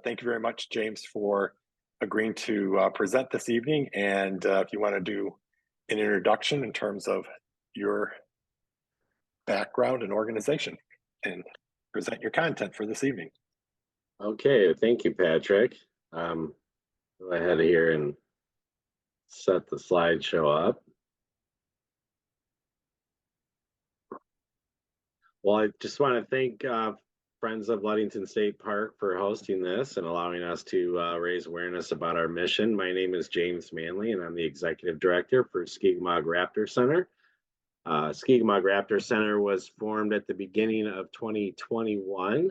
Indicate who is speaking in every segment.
Speaker 1: thank you very much, James, for agreeing to present this evening. And if you want to do an introduction in terms of your background and organization and present your content for this evening.
Speaker 2: Okay, thank you, Patrick. Go ahead here and set the slideshow up. Well, I just want to thank Friends of Ludington State Park for hosting this and allowing us to raise awareness about our mission. My name is James Manley, and I'm the Executive Director for Skegemog Raptor Center. Skegemog Raptor Center was formed at the beginning of 2021.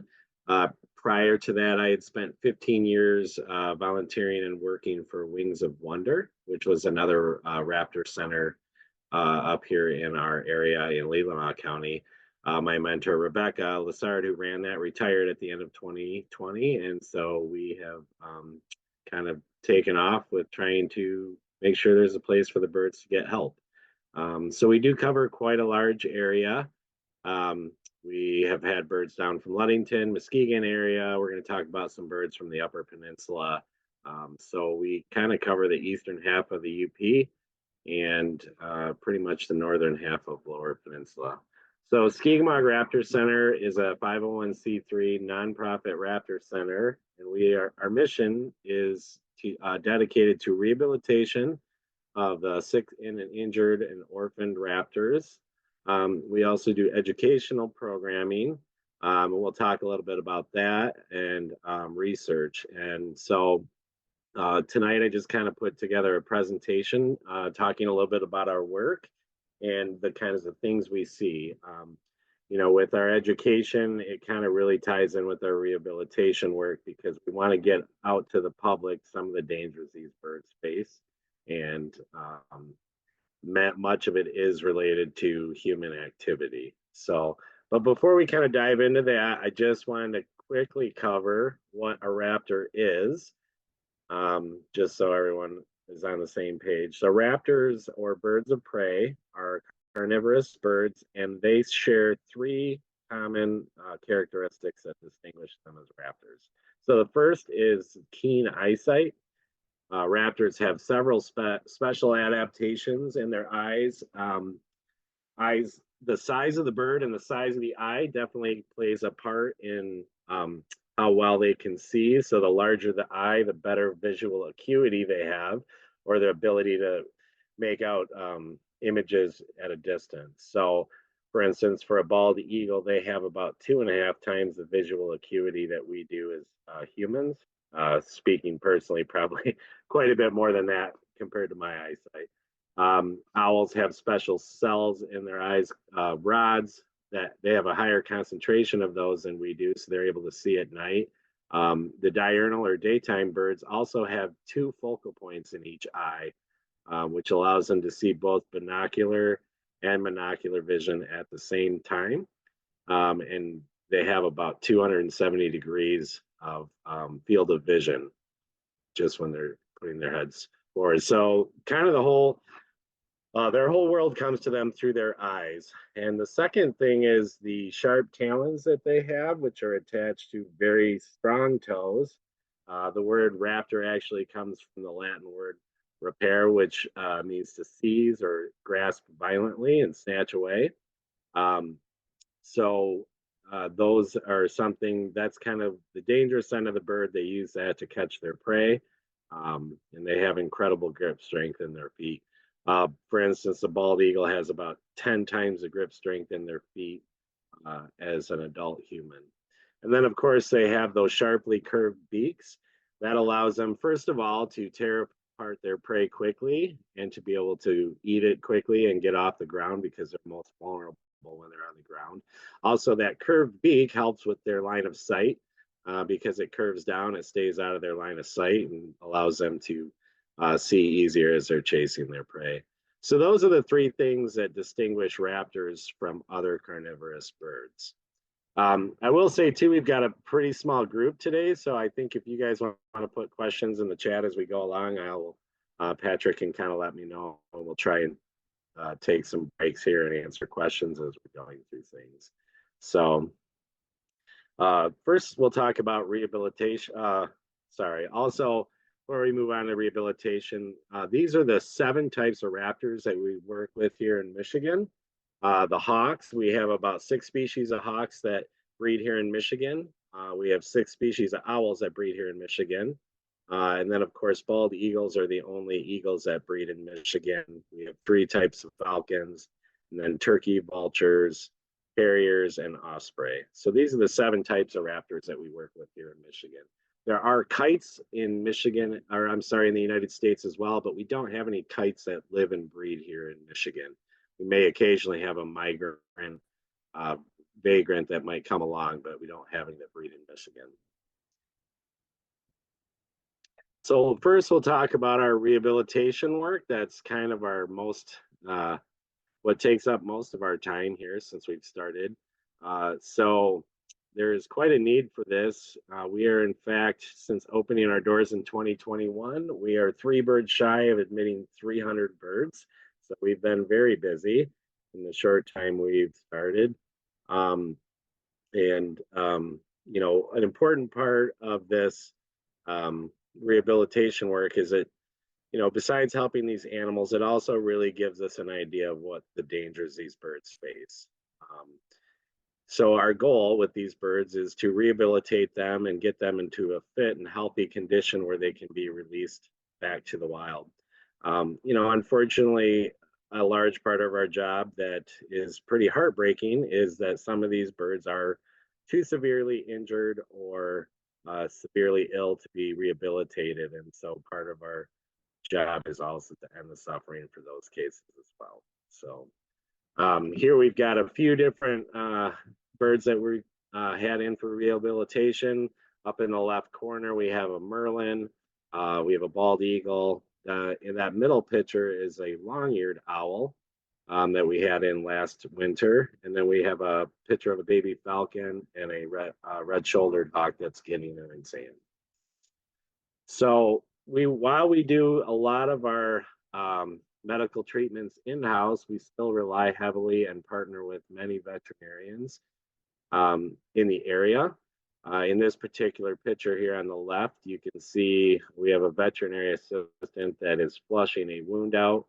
Speaker 2: Prior to that, I had spent 15 years volunteering and working for Wings of Wonder, which was another raptor center up here in our area in Leelanau County. My mentor, Rebecca Lassard, who ran that, retired at the end of 2020. And so we have kind of taken off with trying to make sure there's a place for the birds to get help. So we do cover quite a large area. We have had birds down from Ludington, Muskegon area. We're going to talk about some birds from the Upper Peninsula. So we kind of cover the eastern half of the UP and pretty much the northern half of Lower Peninsula. So Skegemog Raptor Center is a 501c3 nonprofit raptor center, and our mission is dedicated to rehabilitation of the sick and injured and orphaned raptors. We also do educational programming, and we'll talk a little bit about that and research. And so tonight I just kind of put together a presentation talking a little bit about our work and the kinds of things we see. You know, with our education, it kind of really ties in with our rehabilitation work because we want to get out to the public some of the dangers these birds face. And much of it is related to human activity. So, but before we kind of dive into that, I just wanted to quickly cover what a raptor is, just so everyone is on the same page. So raptors, or birds of prey, are carnivorous birds, and they share three common characteristics that distinguish them as raptors. So the first is keen eyesight. Raptors have several special adaptations in their eyes. The size of the bird and the size of the eye definitely plays a part in how well they can see. So the larger the eye, the better visual acuity they have, or their ability to make out images at a distance. So for instance, for a bald eagle, they have about 2.5 times the visual acuity that we do as humans. Speaking personally, probably quite a bit more than that compared to my eyesight. Owls have special cells in their eyes, rods, that they have a higher concentration of those than we do, so they're able to see at night. The diurnal or daytime birds also have 2 focal points in each eye, which allows them to see both binocular and monocular vision at the same time. And they have about 270 degrees of field of vision just when they're putting their heads forward. So kind of their whole world comes to them through their eyes. And the second thing is the sharp talons that they have, which are attached to very strong toes. The word raptor actually comes from the Latin word rapere, which means to seize or grasp violently and snatch away. Those are something that's kind of the dangerous end of the bird. They use that to catch their prey, and they have incredible grip strength in their feet. For instance, the bald eagle has about 10 times the grip strength in their feet as an adult human. And then, of course, they have those sharply curved beaks. That allows them, first of all, to tear apart their prey quickly and to be able to eat it quickly and get off the ground because they're most vulnerable when they're on the ground. Also, that curved beak helps with their line of sight because it curves down, it stays out of their line of sight and allows them to see easier as they're chasing their prey. So those are the 3 things that distinguish raptors from other carnivorous birds. I will say too, we've got a pretty small group today, so I think if you guys want to put questions in the chat as we go along, Patrick can kind of let me know, and we'll try and take some breaks here and answer questions as we're going through things. So First, we'll talk about rehabilitation. Also, before we move on to rehabilitation, these are the 7 types of raptors that we work with here in Michigan. The hawks, we have about 6 species of hawks that breed here in Michigan. We have 6 species of owls that breed here in Michigan. And then, of course, bald eagles are the only eagles that breed in Michigan. We have 3 types of falcons, and then turkey, vultures, harriers, and osprey. So these are the 7 types of raptors that we work with here in Michigan. There are kites in Michigan, or I'm sorry, in the United States as well, but we don't have any kites that live and breed here in Michigan. We may occasionally have a migrant, uh, vagrant that might come along, but we don't have any that breed in Michigan. So first we'll talk about our rehabilitation work. That's kind of our what takes up most of our time here since we've started. So there is quite a need for this. We are, in fact, since opening our doors in 2021, we are 3 birds shy of admitting 300 birds. So we've been very busy in the short time we've started. An important part of this rehabilitation work is that, besides helping these animals, it also really gives us an idea of what the dangers these birds face. So our goal with these birds is to rehabilitate them and get them into a fit and healthy condition where they can be released back to the wild. Unfortunately, a large part of our job that is pretty heartbreaking is that some of these birds are too severely injured or severely ill to be rehabilitated. And so part of our job is also to end the suffering for those cases as well. So here we've got a few different birds that we had in for rehabilitation. Up in the left corner, we have a merlin, we have a bald eagle. In that middle picture is a long-eared owl that we had in last winter. And then we have a picture of a baby falcon and a red-shouldered hawk that's getting an exam. So while we do a lot of our medical treatments in-house, we still rely heavily and partner with many veterinarians in the area. In this particular picture here on the left, you can see we have a veterinary assistant that is flushing a wound out.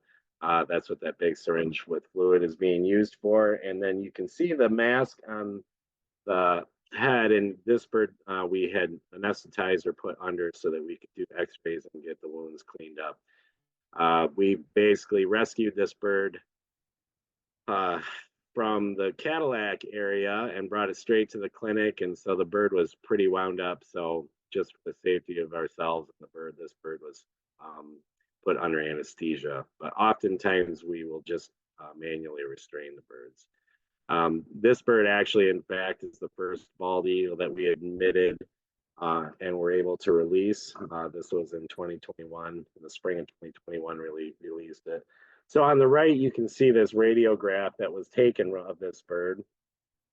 Speaker 2: That's what that big syringe with fluid is being used for. And then you can see the mask on the head. And this bird, we had anesthetized or put under so that we could do x-rays and get the wounds cleaned up. We basically rescued this bird from the Cadillac area and brought it straight to the clinic. And so the bird was pretty wound up. So just for the safety of ourselves and the bird, this bird was put under anesthesia. But oftentimes we will just manually restrain the birds. This bird actually, in fact, is the first bald eagle that we admitted and were able to release. This was in 2021, in the spring of 2021, really released it. So on the right, you can see this radiograph that was taken of this bird.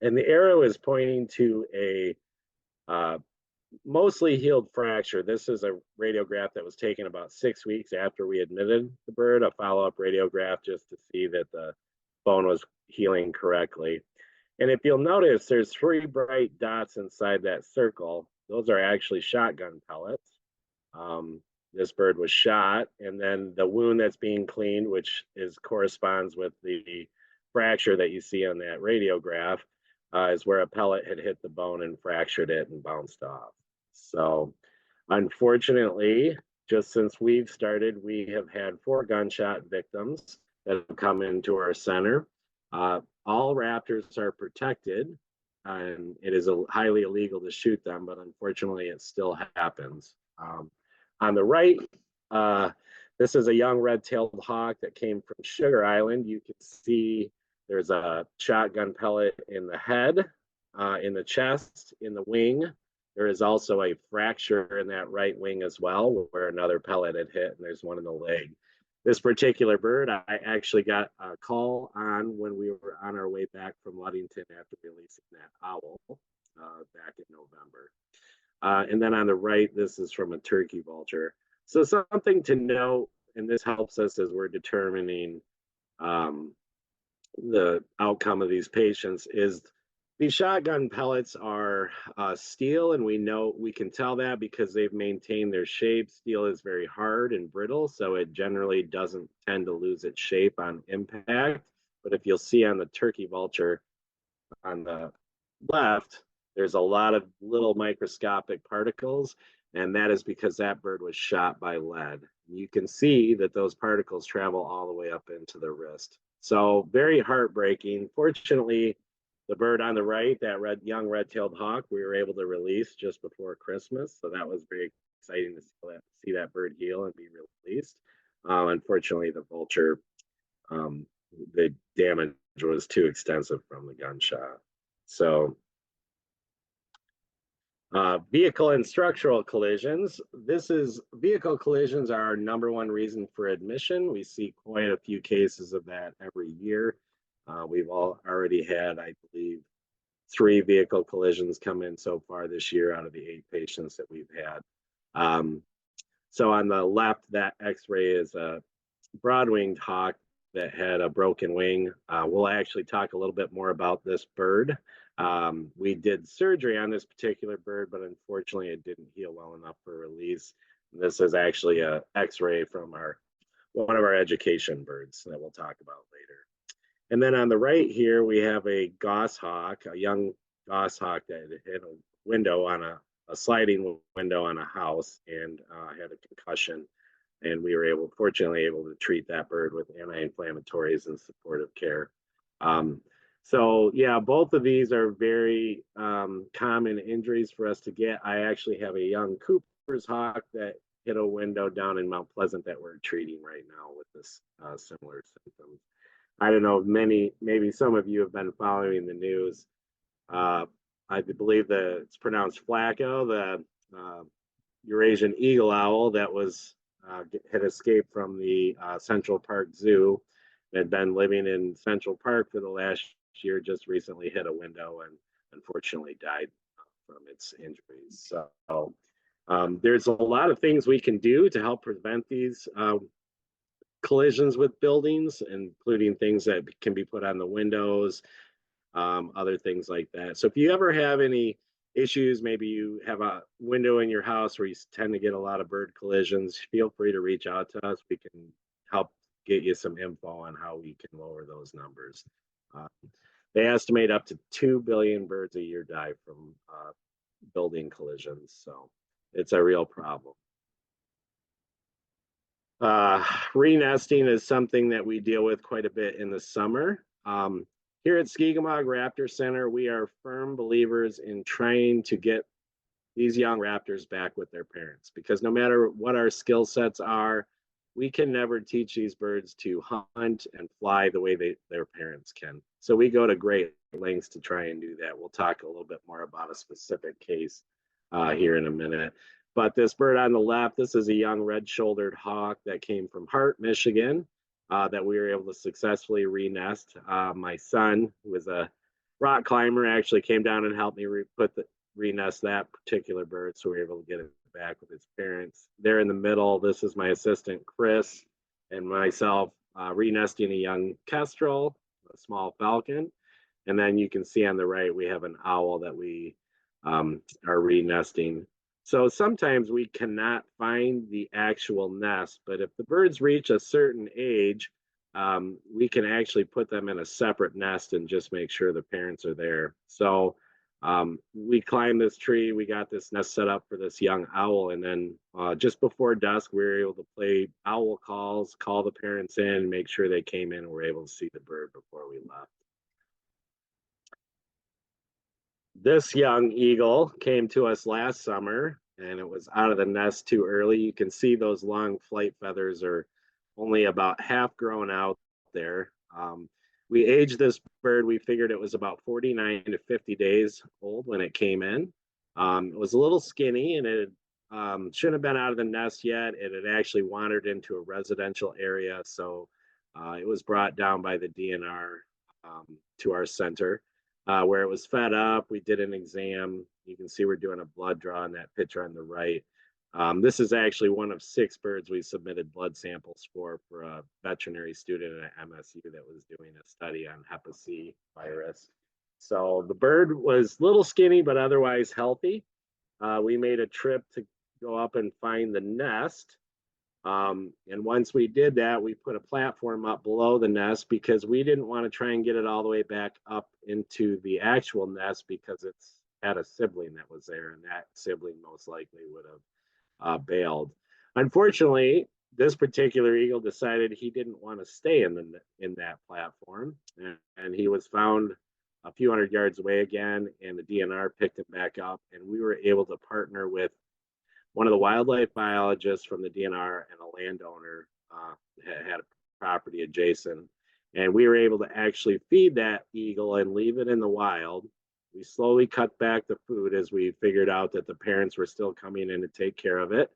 Speaker 2: And the arrow is pointing to a mostly healed fracture. This is a radiograph that was taken about 6 weeks after we admitted the bird, a follow-up radiograph just to see that the bone was healing correctly. And if you'll notice, there's 3 bright dots inside that circle. Those are actually shotgun pellets. This bird was shot, and then the wound that's being cleaned, which corresponds with the fracture that you see on that radiograph, is where a pellet had hit the bone and fractured it and bounced off. So unfortunately, just since we've started, we have had 4 gunshot victims that have come into our center. All raptors are protected, and it is highly illegal to shoot them, but unfortunately it still happens. On the right, this is a young red-tailed hawk that came from Sugar Island. You can see there's a shotgun pellet in the head, in the chest, in the wing. There is also a fracture in that right wing as well, where another pellet had hit, and there's one in the leg. This particular bird, I actually got a call on when we were on our way back from Ludington after releasing that owl back in November. And then on the right, this is from a turkey vulture. So something to note, and this helps us as we're determining the outcome of these patients, is These shotgun pellets are steel, and we can tell that because they've maintained their shape. Steel is very hard and brittle, so it generally doesn't tend to lose its shape on impact. But if you'll see on the turkey vulture on the left, there's a lot of little microscopic particles, and that is because that bird was shot by lead. You can see that those particles travel all the way up into the wrist. So very heartbreaking. Fortunately, the bird on the right, that young red-tailed hawk, we were able to release just before Christmas. So that was very exciting to see that bird heal and be released. Unfortunately, the vulture, um, the damage was too extensive from the gunshot. So vehicle and structural collisions. Vehicle collisions are our number one reason for admission. We see quite a few cases of that every year. We've already had, I believe, 3 vehicle collisions come in so far this year out of the 8 patients that we've had. So on the left, that X-ray is a broad-winged hawk that had a broken wing. We'll actually talk a little bit more about this bird. We did surgery on this particular bird, but unfortunately it didn't heal well enough for release. This is actually a X-ray from one of our education birds that we'll talk about later. And then on the right here, we have a goshawk, a young goshawk that hit a window on a sliding window on a house and had a concussion. And we were fortunately able to treat that bird with anti-inflammatories and supportive care. So yeah, both of these are very common injuries for us to get. I actually have a young Cooper's hawk that hit a window down in Mount Pleasant that we're treating right now with this similar symptoms. I don't know, maybe some of you have been following the news. I believe that it's pronounced Flacco, the Eurasian eagle owl that had escaped from the Central Park Zoo, had been living in Central Park for the last year, just recently hit a window and unfortunately died from its injuries. So there's a lot of things we can do to help prevent these collisions with buildings, including things that can be put on the windows, other things like that. So if you ever have any issues, maybe you have a window in your house where you tend to get a lot of bird collisions, feel free to reach out to us. We can help get you some info on how we can lower those numbers. They estimate up to 2 billion birds a year die from building collisions, so it's a real problem. Re-nesting is something that we deal with quite a bit in the summer. Here at Skegemog Raptor Center, we are firm believers in trying to get these young raptors back with their parents, because no matter what our skill sets are, we can never teach these birds to hunt and fly the way their parents can. So we go to great lengths to try and do that. We'll talk a little bit more about a specific case here in a minute. But this bird on the left, this is a young red-shouldered hawk that came from Hart, Michigan, that we were able to successfully re-nest. My son, who was a rock climber, actually came down and helped me re-nest that particular bird, so we were able to get it back with its parents. There in the middle, this is my assistant, Chris, and myself re-nesting a young kestrel, a small falcon. And then you can see on the right, we have an owl that we are re-nesting. So sometimes we cannot find the actual nest, but if the birds reach a certain age, we can actually put them in a separate nest and just make sure the parents are there. So we climbed this tree, we got this nest set up for this young owl, and then just before dusk, we were able to play owl calls, call the parents in, make sure they came in and were able to see the bird before we left. This young eagle came to us last summer, and it was out of the nest too early. You can see those long flight feathers are only about half grown out there. We aged this bird. We figured it was about 49 to 50 days old when it came in. It was a little skinny, and it shouldn't have been out of the nest yet. It had actually wandered into a residential area, so it was brought down by the DNR to our center, where it was fed up. We did an exam. You can see we're doing a blood draw in that picture on the right. This is actually one of 6 birds we submitted blood samples for a veterinary student at MSU that was doing a study on Hep C virus. So the bird was a little skinny, but otherwise healthy. We made a trip to go up and find the nest. And once we did that, we put a platform up below the nest because we didn't want to try and get it all the way back up into the actual nest because it's had a sibling that was there, and that sibling most likely would have bailed. Unfortunately, this particular eagle decided he didn't want to stay in that platform, and he was found a few hundred yards away again, and the DNR picked him back up, and we were able to partner with one of the wildlife biologists from the DNR and a landowner had a property adjacent. And we were able to actually feed that eagle and leave it in the wild. We slowly cut back the food as we figured out that the parents were still coming in to take care of it.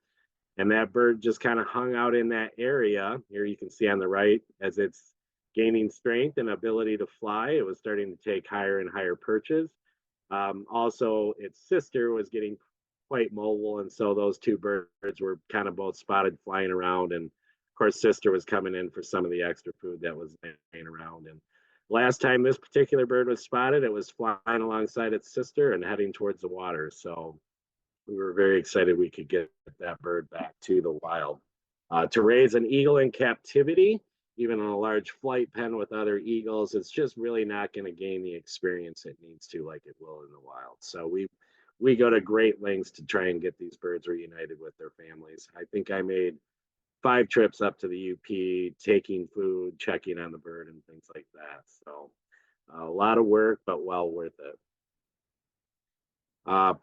Speaker 2: And that bird just kind of hung out in that area. Here you can see on the right, as it's gaining strength and ability to fly, it was starting to take higher and higher perches. Also, its sister was getting quite mobile, and so those two birds were kind of both spotted flying around. And of course, sister was coming in for some of the extra food that was laying around. And last time this particular bird was spotted, it was flying alongside its sister and heading towards the water. So we were very excited we could get that bird back to the wild. To raise an eagle in captivity, even in a large flight pen with other eagles, it's just really not going to gain the experience it needs to like it will in the wild. So we go to great lengths to try and get these birds reunited with their families. I think I made 5 trips up to the UP, taking food, checking on the bird, and things like that. So a lot of work, but well worth it.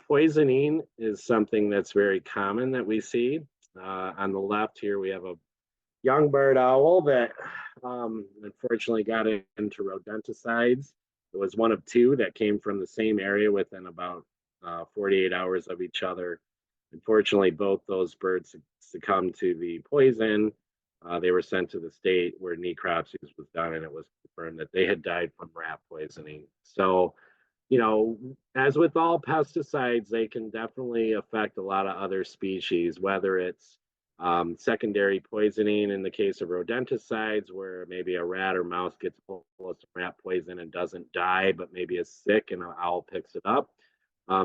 Speaker 2: Poisoning is something that's very common that we see. On the left here, we have a young bird owl that unfortunately got into rodenticides. It was one of 2 that came from the same area within about 48 hours of each other. Unfortunately, both those birds succumbed to the poison. They were sent to the state where necropsies was done, and it was confirmed that they had died from rat poisoning. So, as with all pesticides, they can definitely affect a lot of other species, whether it's secondary poisoning in the case of rodenticides, where maybe a rat or mouse gets full of rat poison and doesn't die, but maybe is sick and an owl picks it up.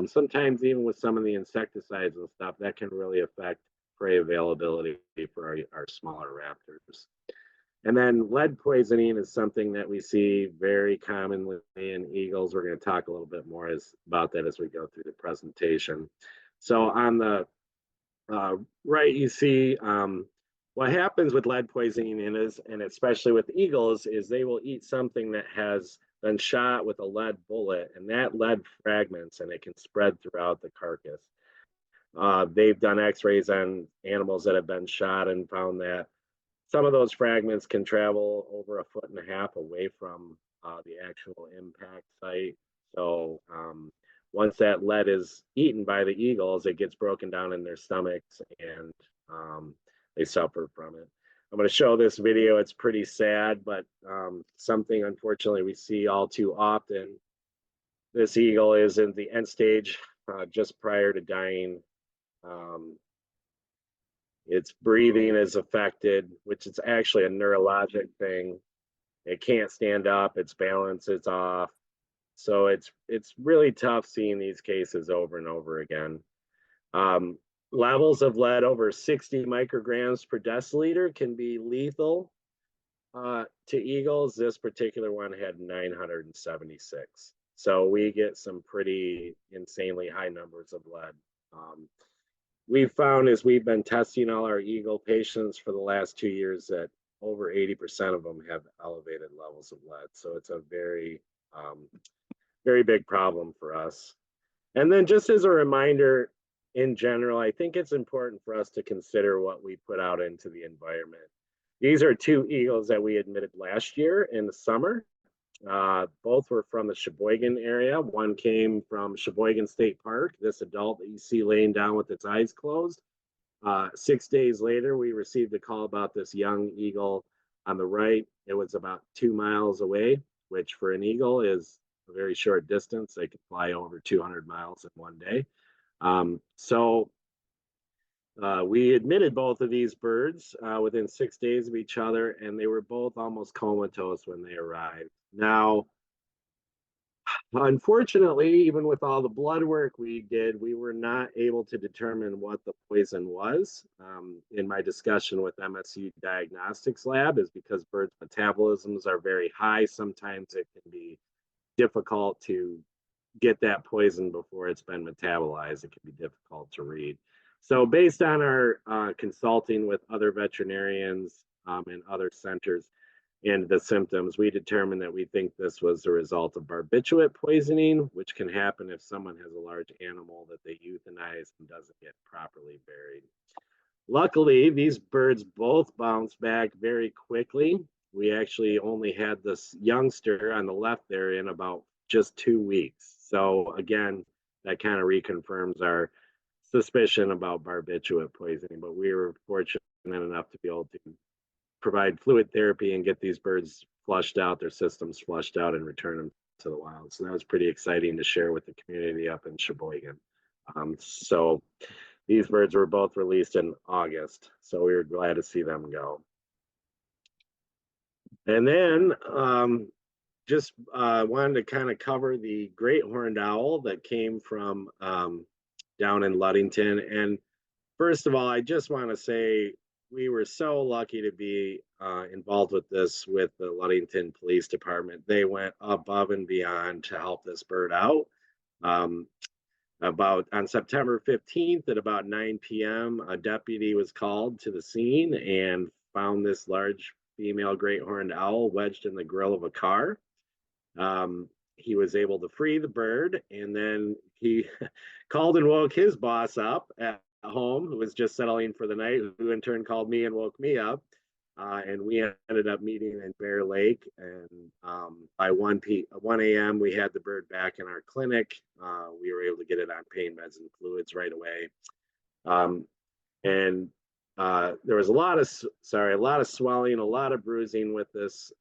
Speaker 2: Sometimes even with some of the insecticides and stuff, that can really affect prey availability for our smaller raptors. And then lead poisoning is something that we see very commonly in eagles. We're going to talk a little bit more about that as we go through the presentation. So on the right, you see what happens with lead poisoning and especially with eagles, is they will eat something that has been shot with a lead bullet, and that lead fragments and it can spread throughout the carcass. They've done x-rays on animals that have been shot and found that some of those fragments can travel over 1.5 feet away from the actual impact site. So once that lead is eaten by the eagles, it gets broken down in their stomachs, and they suffer from it. I'm going to show this video. It's pretty sad, but something unfortunately we see all too often. This eagle is in the end stage just prior to dying. Its breathing is affected, which is actually a neurologic thing. It can't stand up, its balance is off. So it's really tough seeing these cases over and over again. Levels of lead over 60 micrograms per deciliter can be lethal to eagles. This particular one had 976. So we get some pretty insanely high numbers of lead. We've found as we've been testing all our eagle patients for the last 2 years that over 80% of them have elevated levels of lead. So it's a very, very big problem for us. And then just as a reminder, in general, I think it's important for us to consider what we put out into the environment. These are 2 eagles that we admitted last year in the summer. Both were from the Sheboygan area. One came from Sheboygan State Park, this adult that you see laying down with its eyes closed. 6 days later, we received a call about this young eagle on the right. It was about 2 miles away, which for an eagle is a very short distance. They could fly over 200 miles in one day. We admitted both of these birds within 6 days of each other, and they were both almost comatose when they arrived. Now, Unfortunately, even with all the blood work we did, we were not able to determine what the poison was. In my discussion with MSU Diagnostics Lab, is because birds' metabolisms are very high. Sometimes it can be difficult to get that poison before it's been metabolized. It can be difficult to read. So, based on our consulting with other veterinarians and other centers, and the symptoms, we determined that we think this was the result of barbiturate poisoning, which can happen if someone has a large animal that they euthanize and doesn't get properly buried. Luckily, these birds both bounced back very quickly. We actually only had this youngster on the left there in about just 2 weeks. So again, that kind of reconfirms our suspicion about barbiturate poisoning, but we were fortunate enough to be able to provide fluid therapy and get these birds flushed out, their systems flushed out, and return them to the wild. So that was pretty exciting to share with the community up in Sheboygan. So these birds were both released in August, so we were glad to see them go. And then just wanted to kind of cover the great horned owl that came from down in Ludington. And first of all, I just want to say we were so lucky to be involved with this with the Ludington Police Department. They went above and beyond to help this bird out. About on September 15th at about 9 p.m., a deputy was called to the scene and found this large female great horned owl wedged in the grill of a car. He was able to free the bird, and then he called and woke his boss up at home, who was just settling for the night, who in turn called me and woke me up. And we ended up meeting in Bear Lake. And by 1 a.m., we had the bird back in our clinic. We were able to get it on pain meds and fluids right away. And there was a lot of swelling, a lot of bruising with this,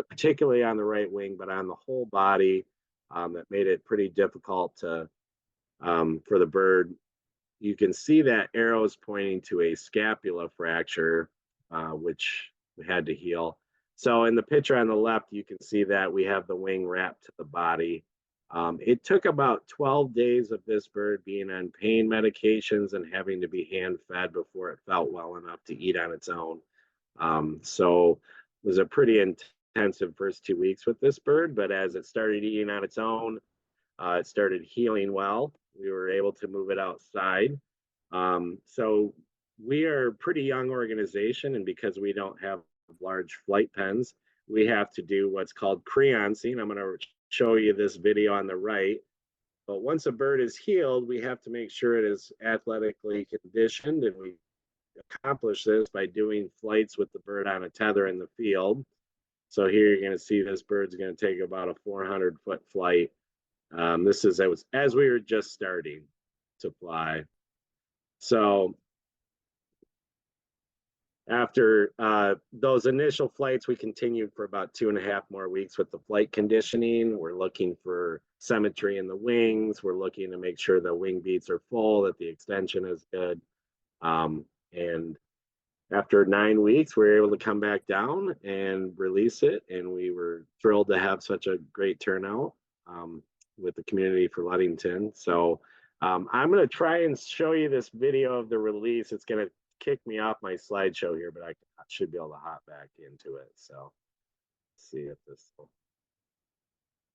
Speaker 2: particularly on the right wing, but on the whole body, that made it pretty difficult to for the bird. You can see that arrows pointing to a scapula fracture, which we had to heal. So in the picture on the left, you can see that we have the wing wrapped to the body. It took about 12 days of this bird being on pain medications and having to be hand fed before it felt well enough to eat on its own. So it was a pretty intensive first 2 weeks with this bird, but as it started eating on its own, it started healing well. We were able to move it outside. So we are a pretty young organization, and because we don't have large flight pens, we have to do what's called creancing. I'm going to show you this video on the right. But once a bird is healed, we have to make sure it is athletically conditioned, and we accomplish this by doing flights with the bird on a tether in the field. So here you're going to see this bird's going to take about a 400-foot flight. This is as we were just starting to fly. So after those initial flights, we continued for about 2.5 more weeks with the flight conditioning. We're looking for symmetry in the wings. We're looking to make sure the wing beats are full, that the extension is good. And after 9 weeks, we were able to come back down and release it. And we were thrilled to have such a great turnout with the community for Ludington. So I'm going to try and show you this video of the release. It's going to kick me off my slideshow here, but I should be able to hop back into it. So let's see if this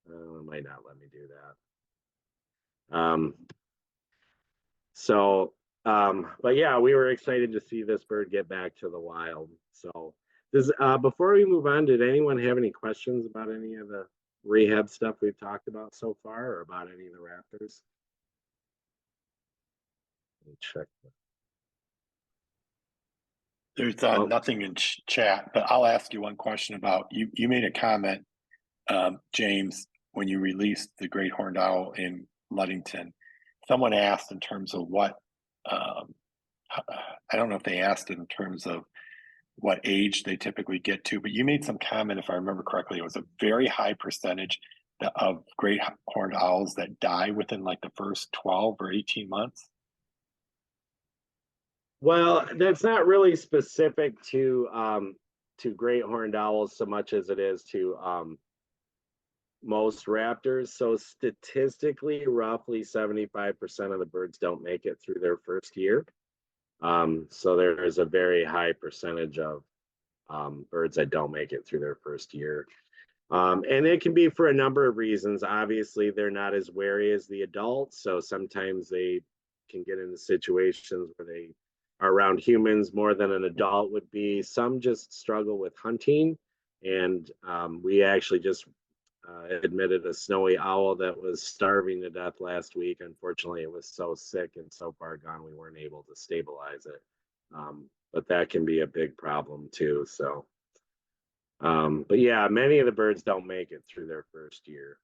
Speaker 2: might not let me do that. But yeah, we were excited to see this bird get back to the wild. So before we move on, did anyone have any questions about any of the rehab stuff we've talked about so far, or about any of the raptors? Let me check.
Speaker 1: There's nothing in chat, but I'll ask you one question about you made a comment, James, when you released the great horned owl in Ludington. Someone asked in terms of what, I don't know if they asked in terms of what age they typically get to, but you made some comment, if I remember correctly, it was a very high percentage of great horned owls that die within like the first 12 or 18 months.
Speaker 2: Well, that's not really specific to great horned owls so much as it is to most raptors. So statistically, roughly 75% of the birds don't make it through their first year. So there is a very high percentage of birds that don't make it through their first year. And it can be for a number of reasons. Obviously, they're not as wary as the adults, so sometimes they can get into situations where they are around humans more than an adult would be. Some just struggle with hunting, and we actually just admitted a snowy owl that was starving to death last week. Unfortunately, it was so sick and so far gone, we weren't able to stabilize it. But that can be a big problem too. So. But yeah, many of the birds don't make it through their first year.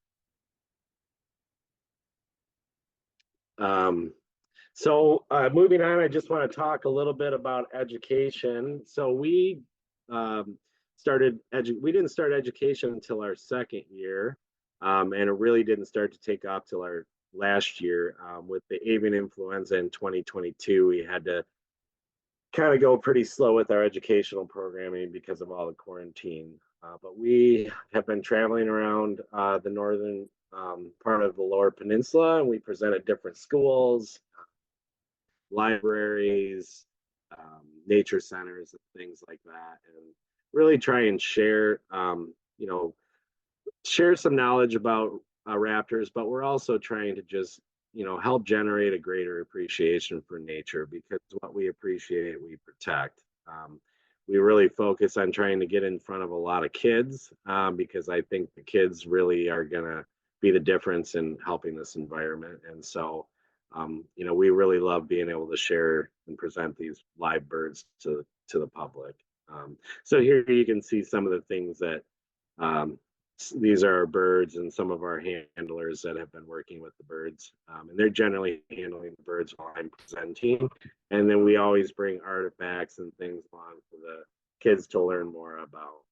Speaker 2: So moving on, I just want to talk a little bit about education. So we we didn't start education until our second year, and it really didn't start to take off till our last year. With the avian influenza in 2022, we had to kind of go pretty slow with our educational programming because of all the quarantine. But we have been traveling around the northern part of the Lower Peninsula, and we present at different schools, libraries, nature centers, and things like that, and really try and share, share some knowledge about raptors. But we're also trying to just help generate a greater appreciation for nature, because what we appreciate, we protect. We really focus on trying to get in front of a lot of kids, because I think the kids really are going to be the difference in helping this environment. And so, we really love being able to share and present these live birds to the public. So here you can see some of the things that these are our birds and some of our handlers that have been working with the birds. And they're generally handling the birds while I'm presenting. And then we always bring artifacts and things along for the kids to learn more about.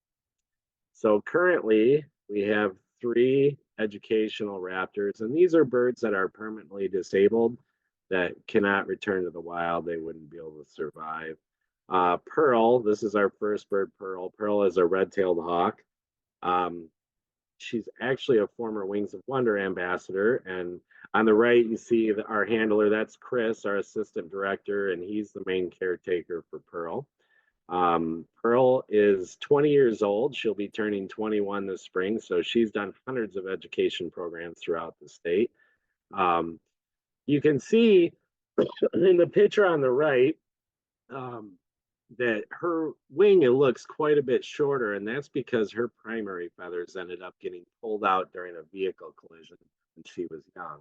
Speaker 2: So currently we have 3 educational raptors, and these are birds that are permanently disabled that cannot return to the wild. They wouldn't be able to survive. Pearl, this is our first bird, Pearl. Pearl is a red-tailed hawk. She's actually a former Wings of Wonder ambassador. And on the right, you see our handler. That's Chris, our assistant director, and he's the main caretaker for Pearl. Pearl is 20 years old. She'll be turning 21 this spring. So she's done hundreds of education programs throughout the state. You can see in the picture on the right, that her wing, it looks quite a bit shorter, and that's because her primary feathers ended up getting pulled out during a vehicle collision when she was young.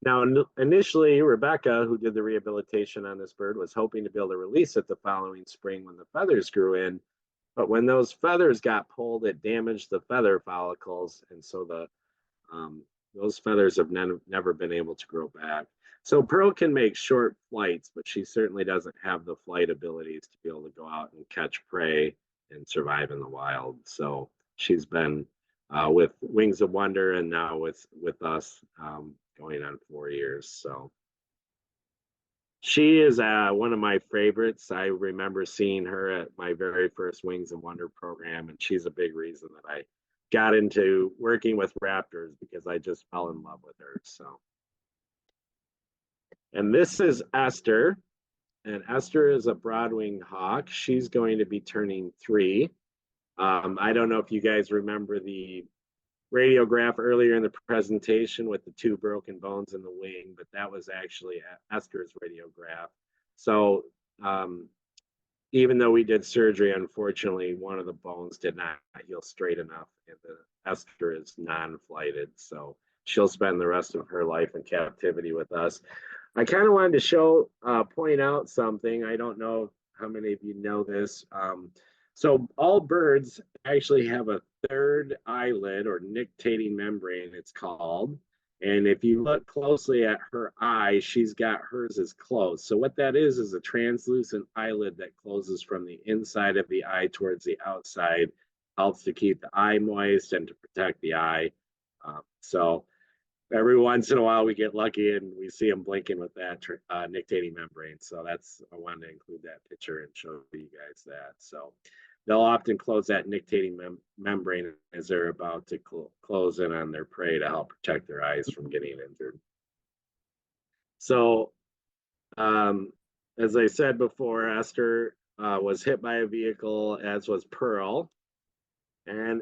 Speaker 2: Now, initially, Rebecca, who did the rehabilitation on this bird, was hoping to be able to release it the following spring when the feathers grew in, but when those feathers got pulled, it damaged the feather follicles, and so those feathers have never been able to grow back. So Pearl can make short flights, but she certainly doesn't have the flight abilities to be able to go out and catch prey and survive in the wild. So she's been with Wings of Wonder and now with us going on 4 years. So she is one of my favorites. I remember seeing her at my very first Wings of Wonder program, and she's a big reason that I got into working with raptors, because I just fell in love with her. So. And this is Esther, and Esther is a broad-winged hawk. She's going to be turning 3. I don't know if you guys remember the radiograph earlier in the presentation with the 2 broken bones in the wing, but that was actually Esther's radiograph. So even though we did surgery, unfortunately, one of the bones did not heal straight enough, and the Esther is non-flighted. So she'll spend the rest of her life in captivity with us. I kind of wanted to point out something. I don't know how many of you know this. So all birds actually have a 3rd eyelid, or nictitating membrane, it's called. And if you look closely at her eye, she's got hers is closed. So what that is a translucent eyelid that closes from the inside of the eye towards the outside, helps to keep the eye moist and to protect the eye. So every once in a while we get lucky and we see them blinking with that nictitating membrane. So I wanted to include that picture and show you guys that. So they'll often close that nictitating membrane as they're about to close in on their prey to help protect their eyes from getting injured. So, as I said before, Esther was hit by a vehicle, as was Pearl, and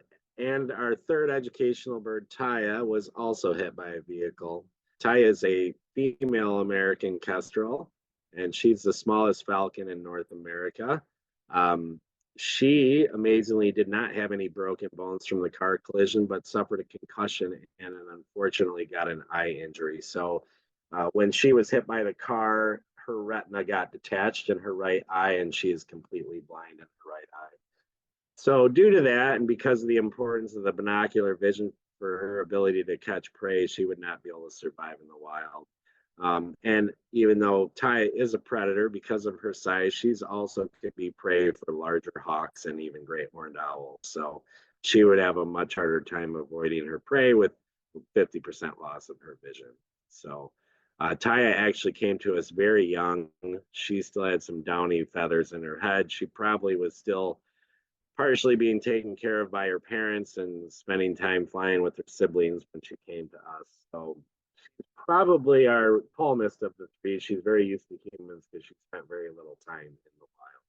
Speaker 2: our third educational bird, Taya, was also hit by a vehicle. Taya is a female American kestrel, and she's the smallest falcon in North America. She amazingly did not have any broken bones from the car collision, but suffered a concussion and unfortunately got an eye injury. So when she was hit by the car, her retina got detached in her right eye, and she is completely blind in her right eye. So due to that, and because of the importance of the binocular vision for her ability to catch prey, she would not be able to survive in the wild. And even though Ty is a predator, because of her size, she's also could be prey for larger hawks and even great horned owls. So she would have a much harder time avoiding her prey with 50% loss of her vision. So Taya actually came to us very young. She still had some downy feathers in her head. She probably was still partially being taken care of by her parents and spending time flying with her siblings when she came to us. So she's probably our calmest of the three. She's very used to humans because she spent very little time in the wild.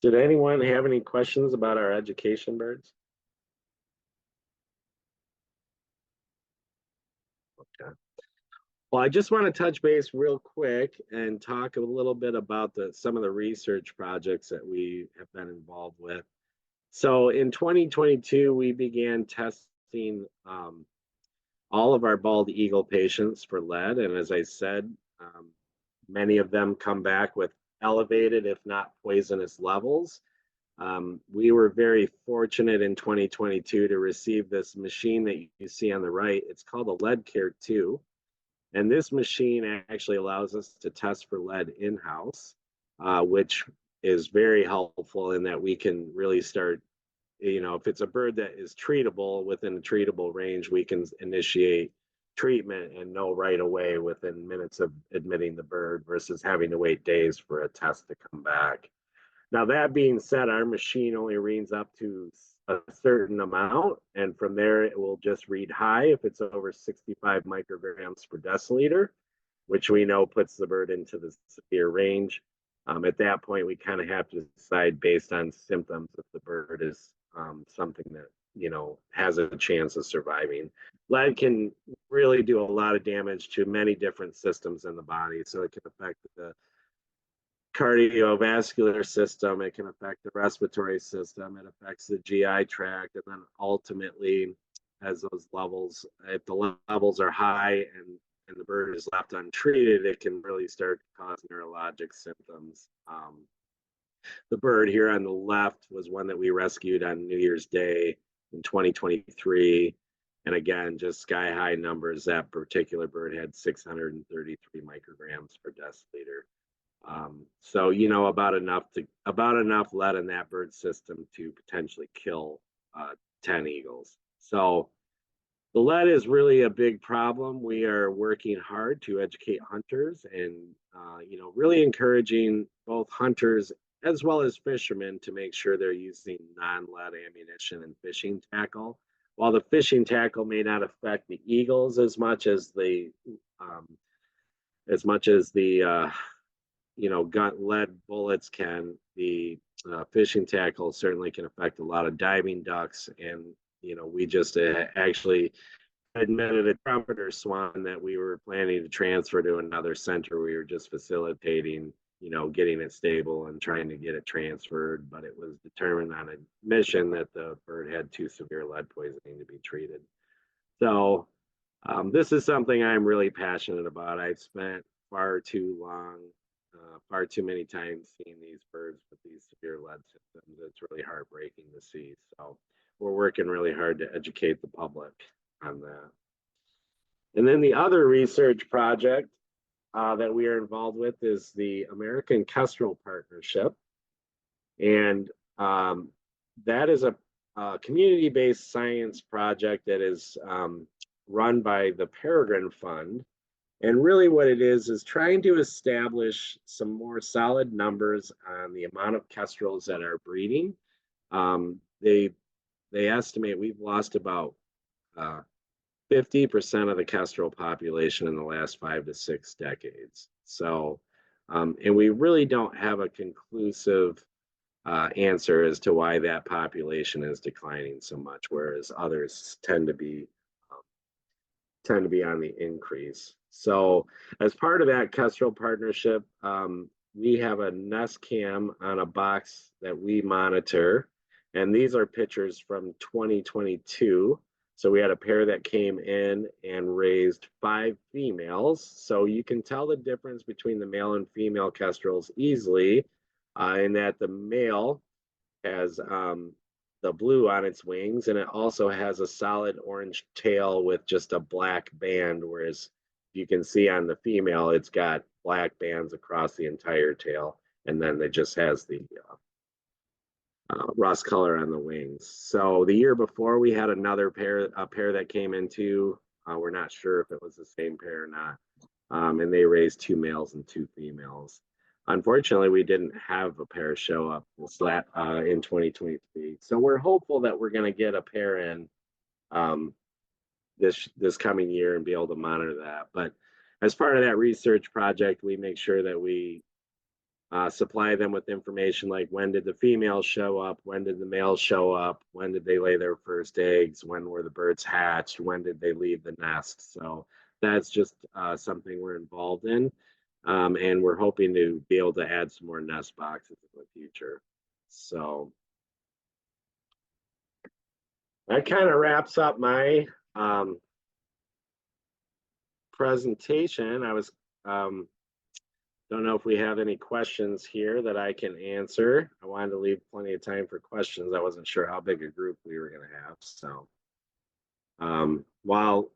Speaker 2: Did anyone have any questions about our education birds? Okay. Well, I just want to touch base real quick and talk a little bit about some of the research projects that we have been involved with. So in 2022, we began testing all of our bald eagle patients for lead. And as I said, many of them come back with elevated, if not poisonous levels. We were very fortunate in 2022 to receive this machine that you see on the right. It's called a Lead Care 2. And this machine actually allows us to test for lead in-house, which is very helpful in that we can really start, if it's a bird that is treatable within the treatable range, we can initiate treatment and know right away within minutes of admitting the bird versus having to wait days for a test to come back. Now, that being said, our machine only reads up to a certain amount, and from there it will just read high if it's over 65 micrograms per deciliter, which we know puts the bird into the severe range. At that point, we kind of have to decide based on symptoms if the bird is something that has a chance of surviving. Lead can really do a lot of damage to many different systems in the body, so it can affect the cardiovascular system, it can affect the respiratory system, it affects the GI tract, and then ultimately, as those levels, if the levels are high and the bird is left untreated, it can really start to cause neurologic symptoms. The bird here on the left was one that we rescued on New Year's Day in 2023. And again, just sky high numbers. That particular bird had 633 micrograms per deciliter. So about enough lead in that bird system to potentially kill 10 eagles. So the lead is really a big problem. We are working hard to educate hunters and really encouraging both hunters as well as fishermen to make sure they're using non-lead ammunition and fishing tackle. While the fishing tackle may not affect the eagles as much as the gun lead bullets can, the fishing tackle certainly can affect a lot of diving ducks. And we just actually admitted a trumpeter swan that we were planning to transfer to another center. We were just facilitating getting it stable and trying to get it transferred, but it was determined on admission that the bird had too severe lead poisoning to be treated. So this is something I'm really passionate about. I've spent far too many times seeing these birds with these severe lead symptoms. It's really heartbreaking to see. So we're working really hard to educate the public on that. And then the other research project that we are involved with is the American Kestrel Partnership. And that is a community-based science project that is run by the Peregrine Fund. And really what it is trying to establish some more solid numbers on the amount of kestrels that are breeding. They estimate we've lost about 50% of the kestrel population in the last 5 to 6 decades. So, and we really don't have a conclusive answer as to why that population is declining so much, whereas others um, tend to be on the increase. So, as part of that kestrel partnership, we have a nest cam on a box that we monitor, and these are pictures from 2022. So we had a pair that came in and raised 5 females. So you can tell the difference between the male and female kestrels easily, in that the male has the blue on its wings, and it also has a solid orange tail with just a black band, whereas you can see on the female, it's got black bands across the entire tail, and then it just has the rust color on the wings. So the year before, we had another a pair that came into. We're not sure if it was the same pair or not, and they raised 2 males and 2 females. Unfortunately, we didn't have a pair show up in 2023. So we're hopeful that we're going to get a pair in this coming year and be able to monitor that. But as part of that research project, we make sure that we supply them with information like when did the females show up, when did the males show up, when did they lay their first eggs, when were the birds hatched, when did they leave the nest. So that's just something we're involved in. And we're hoping to be able to add some more nest boxes in the future. So that kind of wraps up my presentation. I was don't know if we have any questions here that I can answer. I wanted to leave plenty of time for questions. I wasn't sure how big a group we were going to have. So while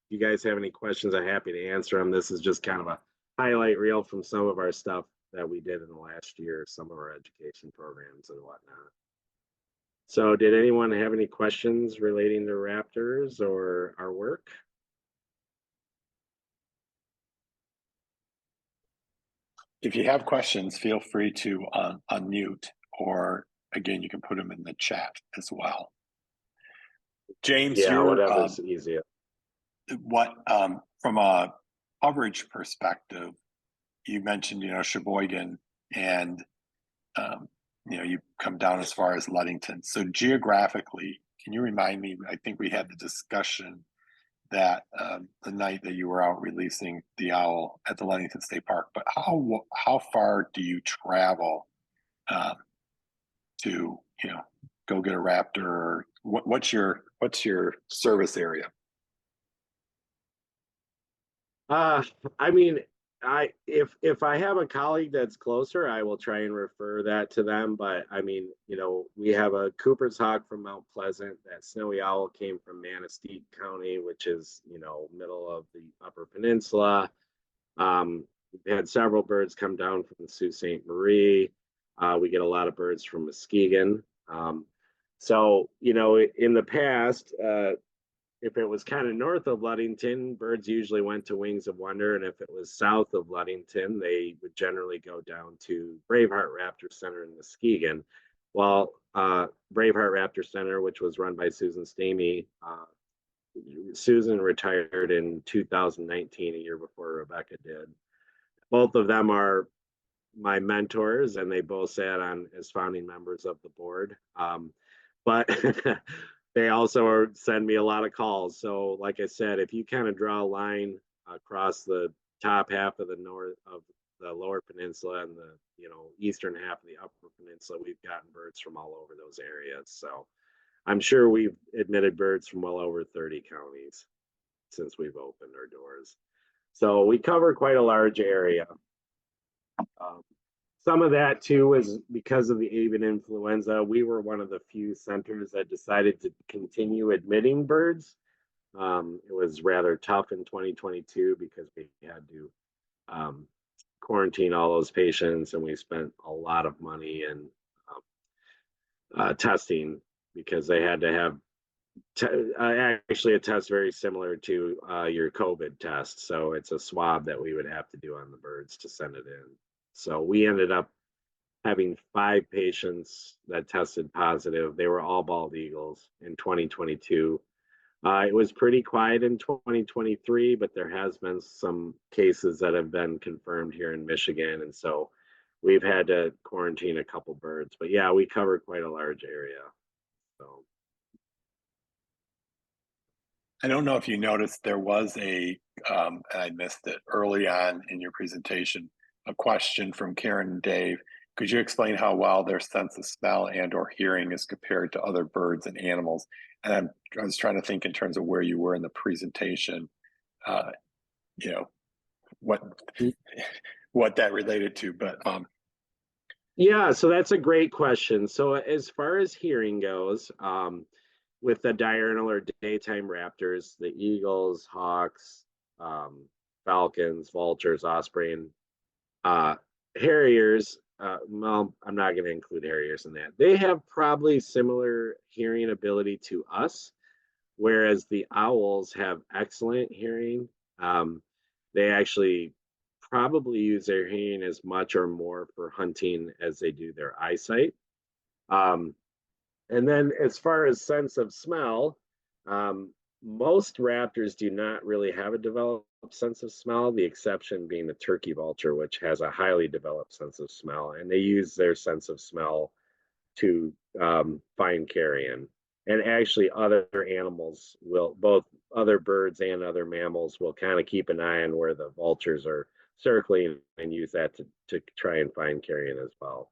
Speaker 2: you guys have any questions, I'm happy to answer them. This is just kind of a highlight reel from some of our stuff that we did in the last year, some of our education programs and whatnot. So did anyone have any questions relating to raptors or our work?
Speaker 1: If you have questions, feel free to unmute, or again, you can put them in the chat as well. James,
Speaker 2: yeah, whatever's easier.
Speaker 1: From a coverage perspective, you mentioned, Sheboygan, and you come down as far as Ludington. So geographically, can you remind me? I think we had the discussion that the night that you were out releasing the owl at the Ludington State Park. But how far do you travel to go get a raptor? Or what's your service area?
Speaker 2: I mean, if I have a colleague that's closer, I will try and refer that to them. But I mean, we have a Cooper's hawk from Mount Pleasant. That snowy owl came from Manistee County, which is middle of the Upper Peninsula. We've had several birds come down from the Sault Ste. Marie. We get a lot of birds from Muskegon. So in the past, if it was kind of north of Ludington, birds usually went to Wings of Wonder. And if it was south of Ludington, they would generally go down to Braveheart Raptor Center in Muskegon. Well, Braveheart Raptor Center, which was run by Susan Stamey, Susan retired in 2019, a year before Rebecca did. Both of them are my mentors, and they both sat on as founding members of the board. But they also send me a lot of calls. So like I said, if you kind of draw a line across the top half of the lower peninsula and the eastern half of the upper peninsula, we've gotten birds from all over those areas. So I'm sure we've admitted birds from well over 30 counties since we've opened our doors. So we cover quite a large area. Some of that too is because of the avian influenza. We were one of the few centers that decided to continue admitting birds. It was rather tough in 2022 because we had to quarantine all those patients, and we spent a lot of money in testing because they had to have Actually a test very similar to your COVID test. So it's a swab that we would have to do on the birds to send it in. So we ended up having 5 patients that tested positive. They were all bald eagles in 2022. It was pretty quiet in 2023, but there has been some cases that have been confirmed here in Michigan, and so we've had to quarantine a couple birds. But yeah, we cover quite a large area. So
Speaker 1: I don't know if you noticed there was and I missed it early on in your presentation, a question from Karen and Dave. Could you explain how well their sense of smell and or hearing is compared to other birds and animals? And I was trying to think in terms of where you were in the presentation, uh, you know, what what that related to. But
Speaker 2: yeah, so that's a great question. So as far as hearing goes, with the diurnal or daytime raptors, the eagles, hawks, falcons, vultures, osprey, and Uh, harriers, well, I'm not going to include harriers in that. They have probably similar hearing ability to us, whereas the owls have excellent hearing. They actually probably use their hearing as much or more for hunting as they do their eyesight. Um, and then as far as sense of smell, um, most raptors do not really have a developed sense of smell, the exception being the turkey vulture, which has a highly developed sense of smell. And they use their sense of smell to find carrion. And actually, other animals will, both other birds and other mammals, will kind of keep an eye on where the vultures are circling and use that to try and find carrion as well.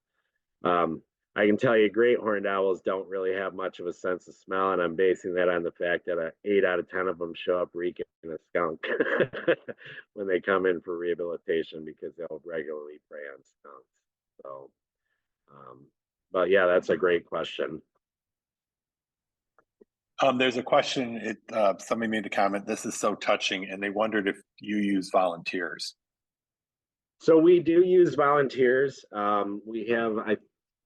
Speaker 2: Um, I can tell you, great horned owls don't really have much of a sense of smell, and I'm basing that on the fact that 8 out of 10 of them show up reeking a skunk when they come in for rehabilitation because they'll regularly prey on skunks. So, um, but yeah, that's a great question.
Speaker 1: there's a question. Somebody made the comment. This is so touching, and they wondered if you use volunteers.
Speaker 2: So we do use volunteers. We have, I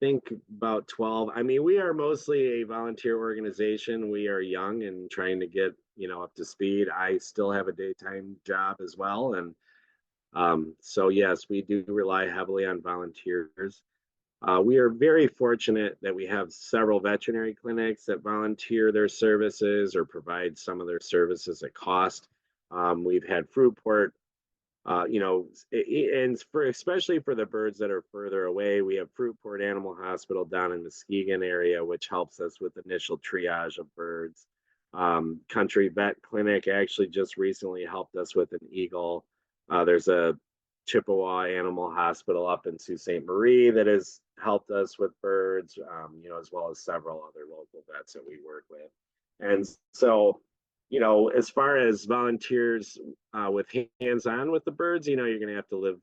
Speaker 2: think, about 12. I mean, we are mostly a volunteer organization. We are young and trying to get, up to speed. I still have a daytime job as well. And so, yes, we do rely heavily on volunteers. We are very fortunate that we have several veterinary clinics that volunteer their services or provide some of their services at cost. We've had Fruitport, and for especially for the birds that are further away, we have Fruitport Animal Hospital down in the Muskegon area, which helps us with initial triage of birds. Country Vet Clinic actually just recently helped us with an eagle. There's a Chippewa Animal Hospital up in Sault Ste. Marie that has helped us with birds, as well as several other local vets that we work with. And so, as far as volunteers with hands-on with the birds, you're going to have to live,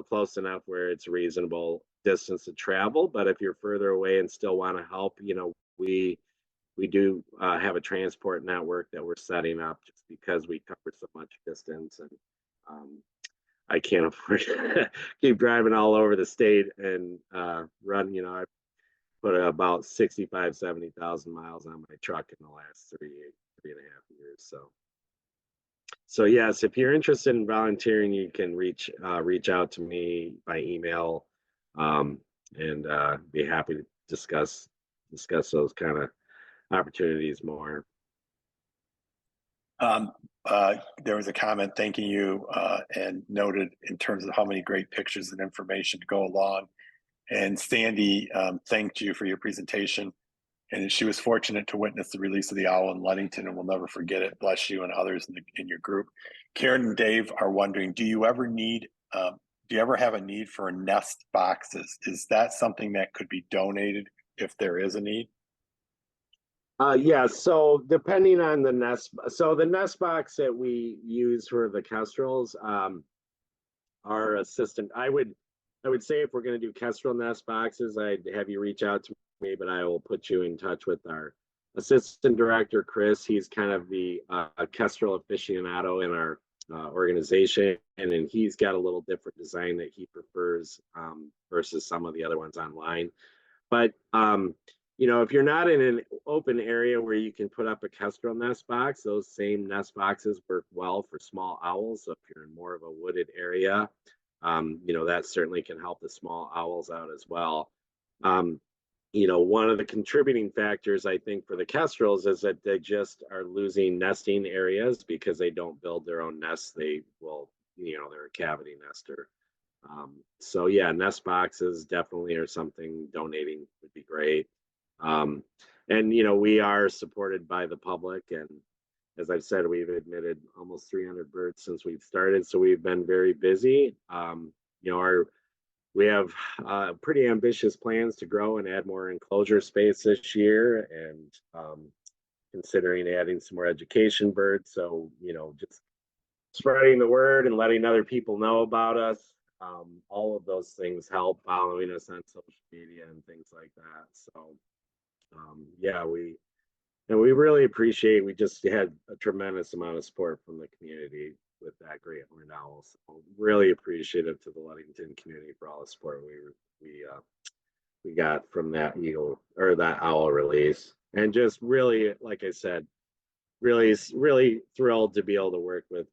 Speaker 2: close enough where it's a reasonable distance to travel. But if you're further away and still want to help, we do have a transport network that we're setting up just because we cover so much distance, and I can't afford to keep driving all over the state and run. I put about 70,000 miles on my truck in the last three and a half years. So yes, if you're interested in volunteering, you can reach out to me by email, and be happy to discuss those kind of opportunities more.
Speaker 1: There was a comment thanking you and noted in terms of how many great pictures and information to go along. And Sandy thanked you for your presentation. And she was fortunate to witness the release of the owl in Ludington and will never forget it. Bless you and others in your group. Karen and Dave are wondering, do you ever have a need for nest boxes? Is that something that could be donated if there is a need?
Speaker 2: Yeah, so depending on the nest box that we use for the kestrels, our assistant, I would say if we're going to do kestrel nest boxes, I'd have you reach out to me, but I will put you in touch with our assistant director, Chris. He's kind of the kestrel aficionado in our organization, and then he's got a little different design that he prefers versus some of the other ones online. But if you're not in an open area where you can put up a kestrel nest box, those same nest boxes work well for small owls. So if you're in more of a wooded area, that certainly can help the small owls out as well. Um, one of the contributing factors I think for the kestrels is that they just are losing nesting areas because they don't build their own nests. They will, they're a cavity nester. So yeah, nest boxes definitely are something donating would be great. Um, and we are supported by the public, and as I've said, we've admitted almost 300 birds since we've started, so we've been very busy. Our we have pretty ambitious plans to grow and add more enclosure space this year, and considering adding some more education birds. So just spreading the word and letting other people know about us. All of those things help, following us on social media and things like that. So yeah, we really appreciate. We just had a tremendous amount of support from the community with that great horned owl. So really appreciative to the Ludington community for all the support we got from that eagle or that owl release, and just really, like I said, really thrilled to be able to work with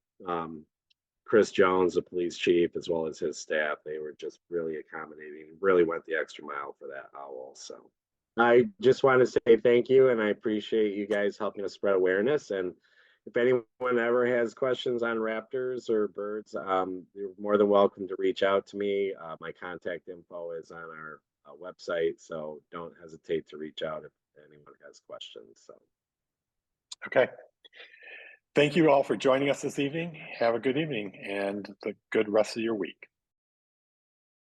Speaker 2: Chris Jones, the police chief, as well as his staff. They were just really accommodating, really went the extra mile for that owl. So I just want to say thank you, and I appreciate you guys helping us spread awareness. And if anyone ever has questions on raptors or birds, you're more than welcome to reach out to me. My contact info is on our website, so don't hesitate to reach out if anyone has questions. So,
Speaker 1: Okay. Thank you all for joining us this evening. Have a good evening and a good rest of your week.